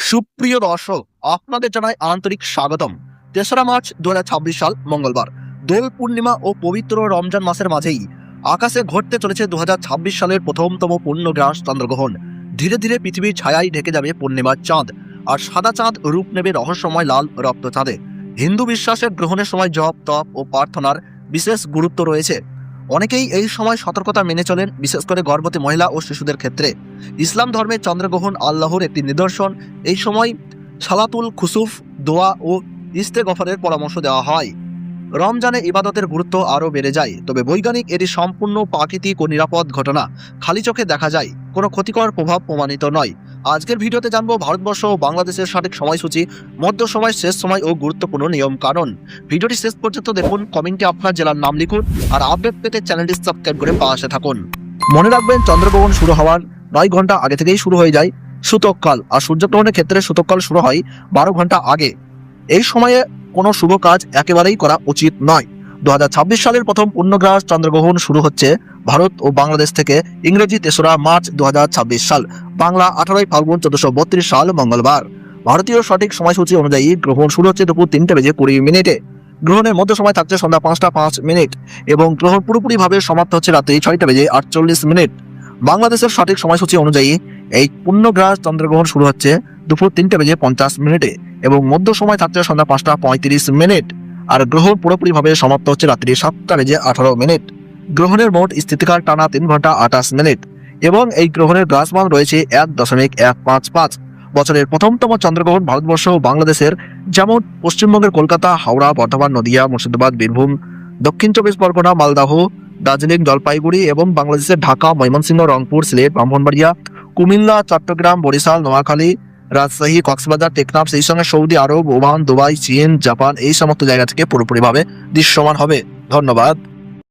সুপ্রিয় দর্শক, আপনাদের জানাই আন্তরিক স্বাগতম। ৩রা মার্চ ২০২৬ সাল মঙ্গলবার, দোল পূর্ণিমা ও পবিত্র রমজান মাসের মাঝেই আকাশে ঘটতে চলেছে ২০২৬ সালের প্রথমতম পূর্ণগ্রাস চন্দ্রগ্রহণ। ধীরে ধীরে পৃথিবীর ছায়ায় ঢেকে যাবে পূর্ণিমার চাঁদ, আর সাদা চাঁদ রূপ নেবে রহস্যময় লাল রক্ত চাঁদে। হিন্দু বিশ্বাসের গ্রহণের সময় জপ, তপ ও প্রার্থনার বিশেষ গুরুত্ব রয়েছে। অনেকেই এই সময় সতর্কতা মেনে চলেন, বিশেষ করে গর্ভবতী মহিলা ও শিশুদের ক্ষেত্রে। ইসলাম ধর্মে চন্দ্রগ্রহণ আল্লাহর একটি নিদর্শন। এই সময় সালাতুল খুসুফ, দোয়া ও ইস্তেগফারের পরামর্শ দেওয়া হয়। রমজানে ইবাদতের গুরুত্ব আরও বেড়ে যায়, তবে বৈজ্ঞানিক এটি সম্পূর্ণ প্রাকৃতিক ও নিরাপদ ঘটনা, খালি চোখে দেখা যায়, কোনো ক্ষতিকর প্রভাব প্রমাণিত নয়। আজকের ভিডিওতে জানবো ভারতবর্ষ ও বাংলাদেশের সঠিক সময়সূচি, মধ্য সময়, শেষ সময় ও গুরুত্বপূর্ণ নিয়ম কানুন। ভিডিওটি শেষ পর্যন্ত দেখুন, কমেন্টে আপনার জেলার নাম লিখুন, আর আপডেট পেতে চ্যানেলটি সাবস্ক্রাইব করে পাশে থাকুন। মনে রাখবেন, চন্দ্রগ্রহণ শুরু হওয়ার 9 ঘন্টা আগে থেকেই শুরু হয়ে যায় সূতককাল, আর সূর্যগ্রহণের ক্ষেত্রে সূতককাল শুরু হয় 12 ঘন্টা আগে। এই সময়ে কোনো শুভ কাজ একেবারেই করা উচিত নয়। ২০২৬ সালের প্রথম পূর্ণগ্রাস চন্দ্রগ্রহণ শুরু হচ্ছে ভারত ও বাংলাদেশ থেকে। ইংরেজি ৩রা মার্চ ২০২৬ সাল, বাংলা 18ই ফাল্গুন 1432 সাল মঙ্গলবার। ভারতীয় সঠিক সময়সূচি অনুযায়ী গ্রহণ শুরু হচ্ছে দুপুর 3:20 গ্রহণের মধ্য সময় থাকছে সন্ধ্যা 5:05 এবং গ্রহণ পুরোপুরিভাবে সমাপ্ত হচ্ছে রাত্রি 6:48। বাংলাদেশের সঠিক সময়সূচি অনুযায়ী এই পূর্ণগ্রাস চন্দ্রগ্রহণ শুরু হচ্ছে দুপুর 3:50 এবং মধ্য সময় থাকছে সন্ধ্যা 5:35, আর গ্রহণ পুরোপুরিভাবে সমাপ্ত হচ্ছে রাত্রি 7:18। গ্রহণের মোট স্থিতিকাল টানা 3 ঘন্টা 28 মিনিট এবং এই গ্রহণের গ্রাসমান রয়েছে 1.155। বছরের প্রথমতম চন্দ্রগ্রহণ ভারতবর্ষ ও বাংলাদেশের, যেমন পশ্চিমবঙ্গের কলকাতা, হাওড়া, বর্ধমান, নদিয়া, মুর্শিদাবাদ, বীরভূম, দক্ষিণ 24 পরগনা, মালদহ, দার্জিলিং, জলপাইগুড়ি, এবং বাংলাদেশের ঢাকা, ময়মনসিংহ, রংপুর, সিলেট, ব্রাহ্মণবাড়িয়া, কুমিল্লা, চট্টগ্রাম, বরিশাল, নোয়াখালী, রাজশাহী, কক্সবাজার, টেকনাফ, সেই সঙ্গে সৌদি আরব, ওমান, দুবাই, চীন, জাপান, এই সমস্ত জায়গা থেকে পুরোপুরিভাবে দৃশ্যমান হবে। ধন্যবাদ।